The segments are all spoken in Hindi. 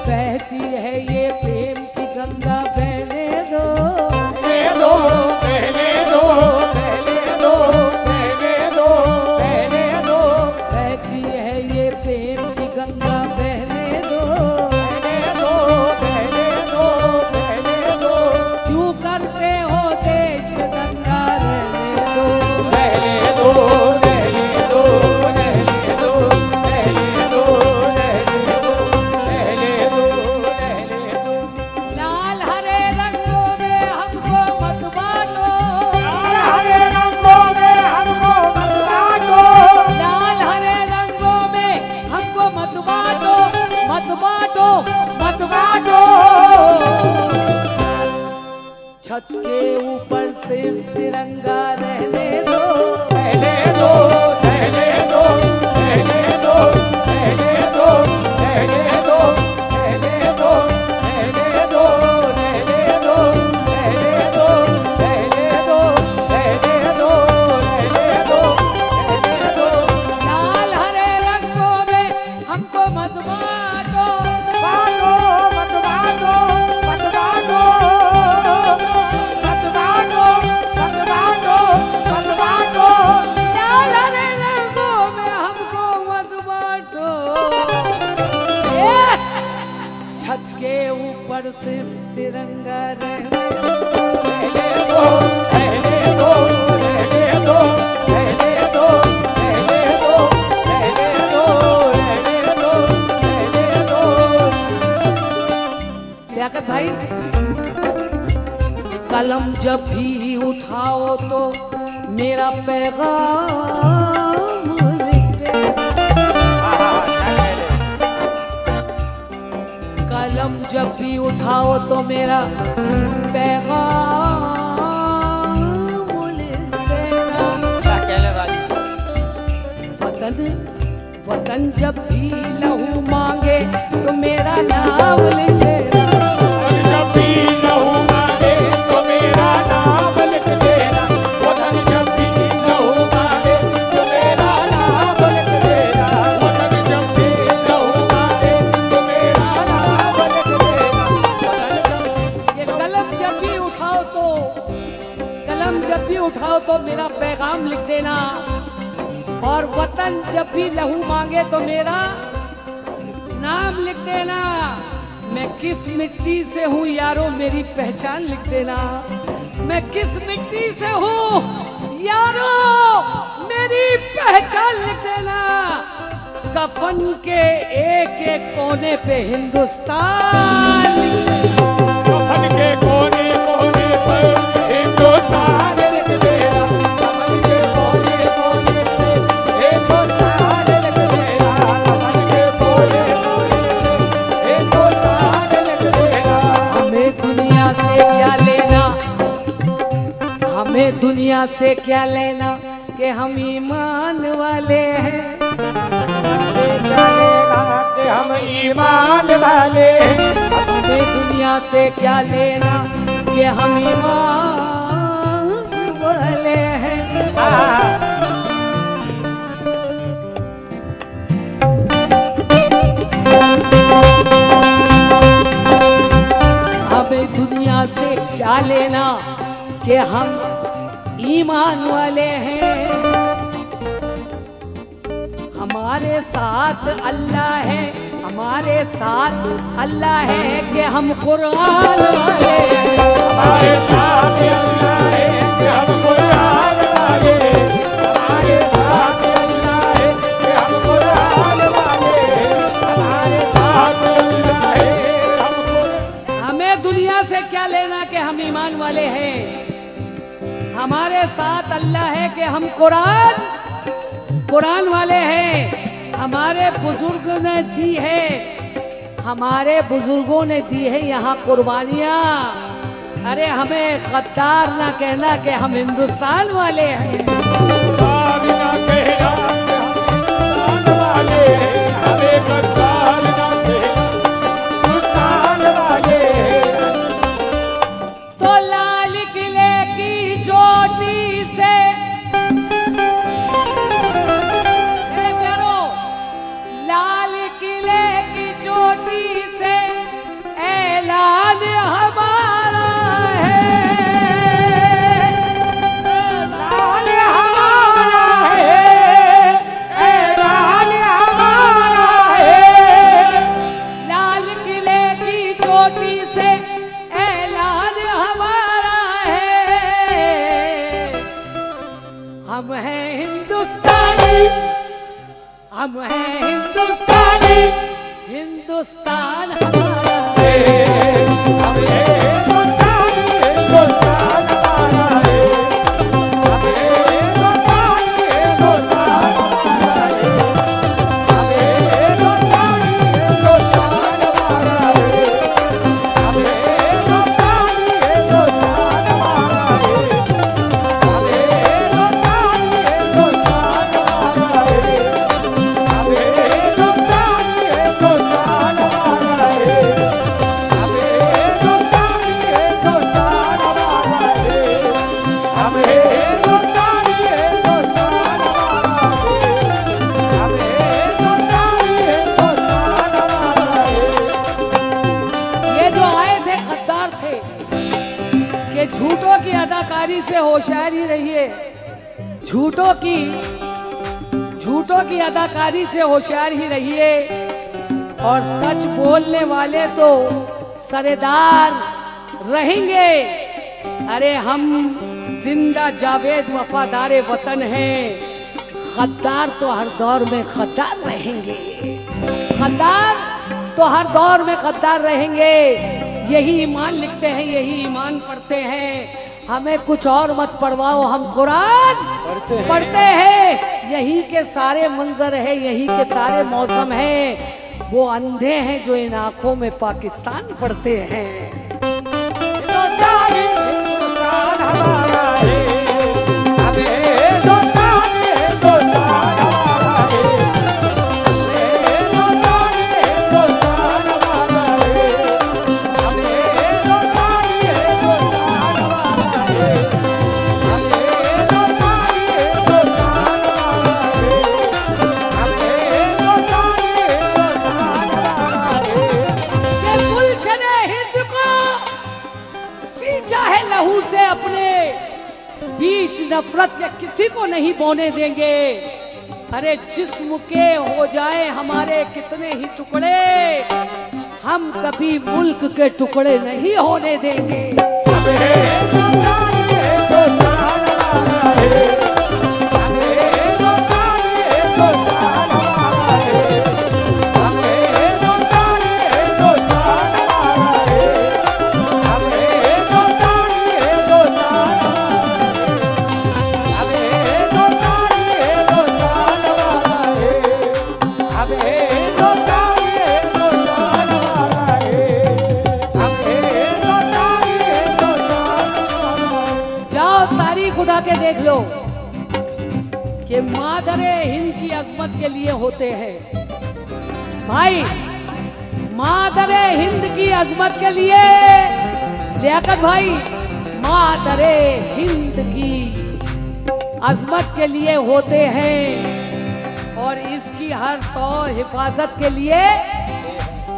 बहती है ये प्रेम की गंगा, बहने दो बहने दो, बहने दो, बहने दो, बहने दो, बहने दो। बहती है ये प्रेम की गंगा, बहने दो बहने दो, बहने दो, बहने दो। क्यों करते हो देश में दंगा, रहने दो बहने दो, बहने दो, बहने दो, बहने दो, बहने दो, बहने दो, बहने दो। लाल हरे रंगों में हमको मत बांटो, हरे रंगों में हमको मत बांटो। लाल हरे रंगों में हमको मत बांटो, मत बांटो, मत बांटो। छत के ऊपर सिर्फ तिरंगा रहने दो, रहने दो, रहने दो, रहने दो, रहने दो, रहने दो, रहने दो, रहने दो, रहने दो, रहने दो, रहने दो, रहने दो, रहने दो, रहने दो। लाल हरे रंगों में हमको मत बांटो, बांटो, मत बांटो, मत बांटो, मत बांटो, मत बांटो, मत बांटो। लाल हरे रंगों में हमको मत बांटो। छत के ऊपर सिर्फ तिरंगा रहने रहने दो, रहने दो, रहने दो, रहने दो, रहने दो, रहने दो, रहने दो, रहने दो। लियाकत भाई, कलम जब भी उठाओ तो मेरा पैगाम लिखते, कलम जब भी उठाओ तो मेरा पैगाम लिख देना। वतन वतन जब भी लहू मांगे तो मेरा नाम लिख देना। वतन जब भी लहू मांगे तो मेरा नाम लिख देना। वतन जब भी लहू मांगे तो मेरा नाम लिख देना। वतन जब भी लहू मांगे तो मेरा नाम लिख देना। ये कलम जब भी उठाओ तो, कलम जब भी उठाओ तो मेरा पैगाम लिख देना। और वतन जब भी लहू मांगे तो मेरा नाम लिख देना। मैं किस मिट्टी से हूँ यारो मेरी पहचान लिख देना। मैं किस मिट्टी से हूँ यारो मेरी पहचान लिख देना। कफन के एक एक कोने पे हिंदुस्तान, कफन के कोने कोने पर हिंदुस्तान लिख देना। कफन के कोने कोने पे हिंदुस्तान लिख देना। कफन के कोने कोने पे हिंदुस्तान लिख देना। हमें दुनिया से क्या लेना, हमें दुनिया से क्या लेना कि हम ईमान वाले हैं। क्या लेना कि हम ईमान वाले हैं। हमें दुनिया से क्या लेना कि हम ईमान वाले हैं। हमें दुनिया से क्या लेना कि हम ईमान वाले हैं। हमारे साथ अल्लाह है, हमारे साथ अल्लाह है कि हम कुरान वाले हैं। हमारे साथ अल्लाह है कि हम कुरान वाले हैं। हमारे साथ अल्लाह है कि हम कुरान वाले हैं। हमारे साथ अल्लाह है हम कुरान। हमें दुनिया से क्या लेना कि हम ईमान वाले हैं। हमारे साथ अल्लाह है कि हम कुरान वाले हैं। हमारे बुजुर्ग ने दी है, हमारे बुजुर्गों ने दी है यहाँ कुर्बानियाँ। अरे हमें गद्दार ना कहना कि हम हिंदुस्तान वाले हैं। गद्दार ना कहना कि हम हिंदुस्तान वाले हैं। हमें गद्दार ना कहना हिंदुस्तान वाले हैं। तो लाल किले की चोटी से लाल किले की चोटी से चोटी से ऐलान हमारा है, हम हैं हिंदुस्तानी, हम हैं हिंदुस्तानी, हिंदुस्तान हमारा है। झूठों की अदाकारी से होशियार ही रहिए, झूठों की अदाकारी से होशियार ही रहिए, और सच बोलने वाले तो सरेदार रहेंगे। अरे हम जिंदा जावेद वफादार वतन हैं, गद्दार तो हर दौर में गद्दार रहेंगे, गद्दार तो हर दौर में गद्दार रहेंगे। यही ईमान लिखते हैं, यही ईमान पढ़ते हैं, हमें कुछ और मत पढ़वाओ, हम कुरान पढ़ते हैं। यही के सारे मंजर है, यही के सारे मौसम हैं। वो अंधे हैं जो इन आंखों में पाकिस्तान पढ़ते हैं। हिंदुस्तान हमारा है, नफरत या किसी को नहीं बोने देंगे। अरे जिस्म के हो जाए हमारे कितने ही टुकड़े, हम कभी मुल्क के टुकड़े नहीं होने देंगे। उठा के देख लो कि मादरे हिंद की अजमत के लिए होते हैं भाई, मादरे हिंद की अजमत के लिए लियाकत भाई, मादरे हिंद की अजमत के लिए होते हैं और इसकी हर तौर हिफाजत के लिए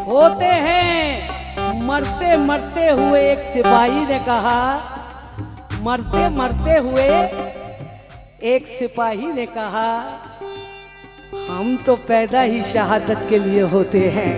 होते हैं। मरते मरते हुए एक सिपाही ने कहा, मरते मरते हुए एक सिपाही ने कहा, हम तो पैदा ही शहादत के लिए होते हैं।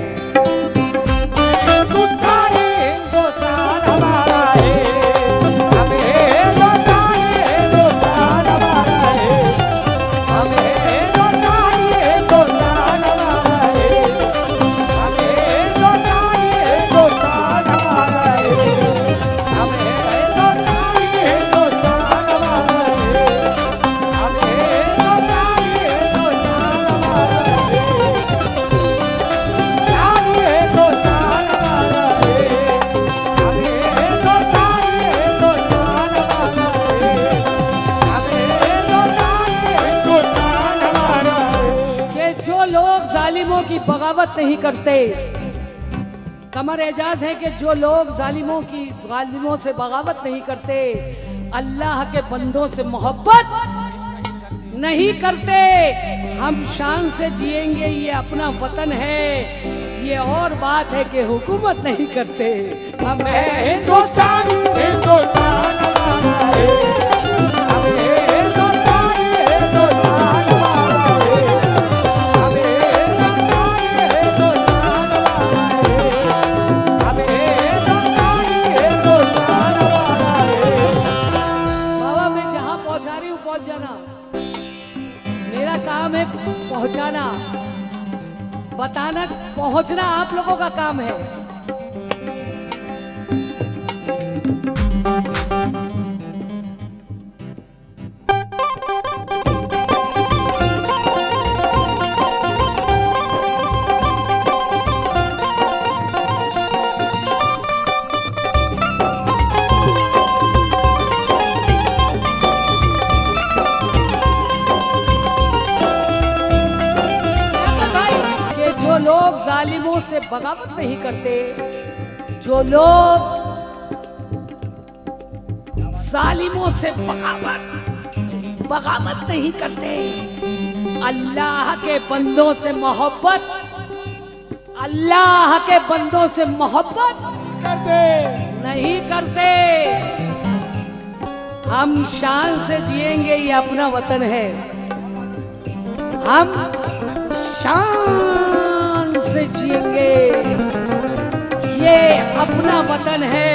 की बगावत नहीं करते, कमर एजाज है कि जो लोग जालिमों से बगावत नहीं करते, अल्लाह के बंदों से मोहब्बत नहीं करते। हम शान से जिएंगे, ये अपना वतन है, ये और बात है कि हुकूमत नहीं करते। हम हिंदुस्तान, हिंदुस्तान हमारा है। पहुंचना आप लोगों का काम है। कि जो लोग जालिमों से बगावत नहीं करते, जो लोग जालिमों से बगावत नहीं करते, अल्लाह के बंदों से मोहब्बत, अल्लाह के बंदों से मोहब्बत करते नहीं करते। हम शान से जिएंगे, ये अपना वतन है। हम शान से जिएंगे, ये अपना वतन है।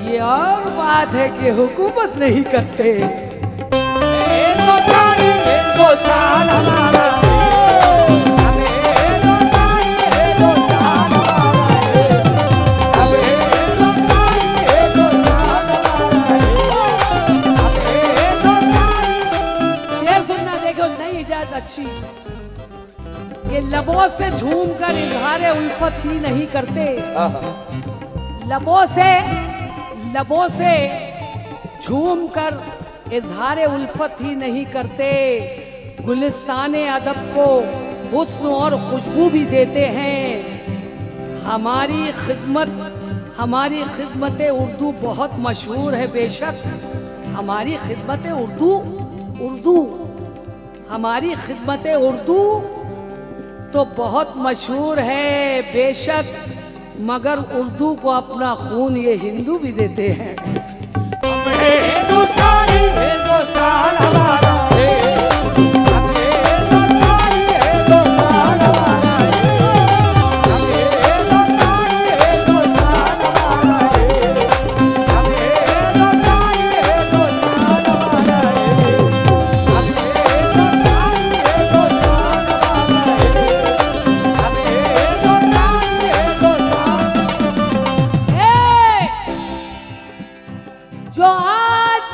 ये और बात है कि हुकूमत नहीं करते। हिंदुस्तान हिंदुस्तान हमारा है, हिंदुस्तान हिंदुस्तान हमारा है, हिंदुस्तान हिंदुस्तान हमारा है, हिंदुस्तान। शेर सुनना, देखो नई इजाजत अच्छी। ये लबों से झूम कर इजहार उल्फत ही नहीं करते। लबों से झूम कर इजहार उल्फत ही नहीं करते। गुलिस्ताने अदब को हुस्न और खुशबू भी देते हैं। हमारी खिदमत उर्दू बहुत मशहूर है बेशक। हमारी खिदमत उर्दू तो बहुत मशहूर है बेशक, मगर उर्दू को अपना खून ये हिंदू भी देते हैं। हिंदुस्तान हिंदुस्तान हमारा है, हिंदुस्तान हिंदुस्तान हमारा है, हिंदुस्तान हिंदुस्तान हमारा है, हिंदुस्तान हिंदुस्तान हमारा है, जो आज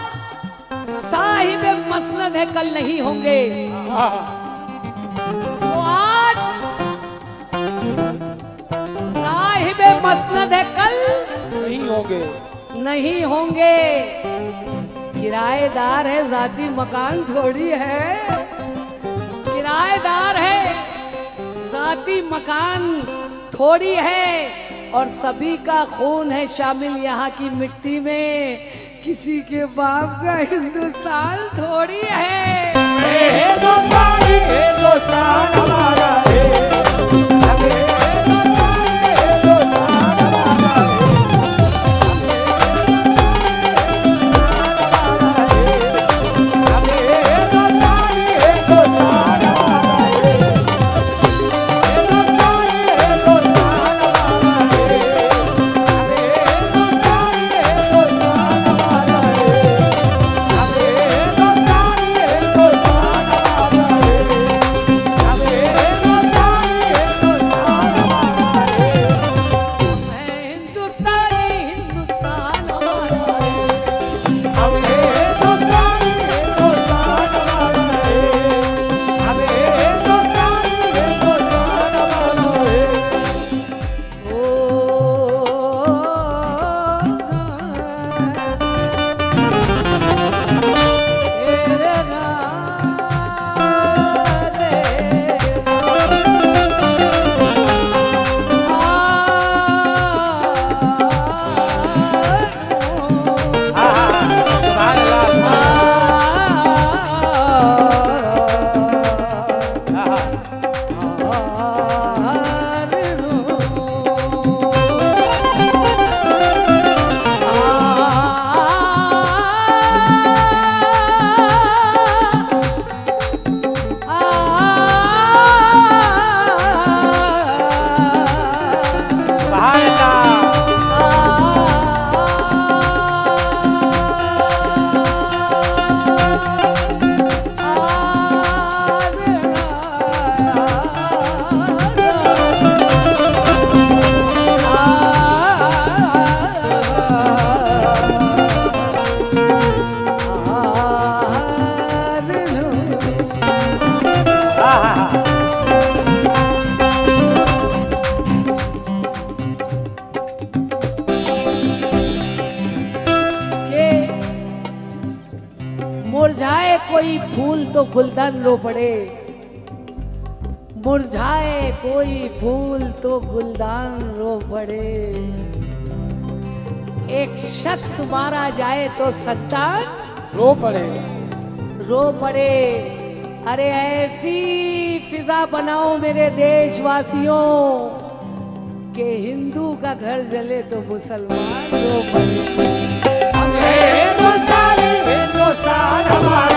साहिब मसनद है कल नहीं होंगे। जो आज साहिब मसनद है कल नहीं होंगे। किराएदार है, जाती मकान थोड़ी है। किराएदार है, जाती मकान थोड़ी है। और सभी का खून है शामिल यहाँ की मिट्टी में। किसी के बाप का हिंदुस्तान थोड़ी है। हिंदुस्तान हिंदुस्तान हमारा है, हिंदुस्तान हिंदुस्तान हमारा है, हिंदुस्तान हिंदुस्तान हमारा है, हिंदुस्तान हिंदुस्तान हमारा है, हिंदुस्तान हिंदुस्तान हमारा है, हिंदुस्तान हिंदुस्तान हमारा है, कोई फूल तो गुलदान रो पड़े, मुरझाए कोई फूल तो गुलदान रो पड़े। एक शख्स मारा जाए तो संतान रो पड़े। रो पड़े। अरे ऐसी फिजा बनाओ मेरे देशवासियों कि हिंदू का घर जले तो मुसलमान रो पड़े। हिंदुस्तान हिंदुस्तान हमारा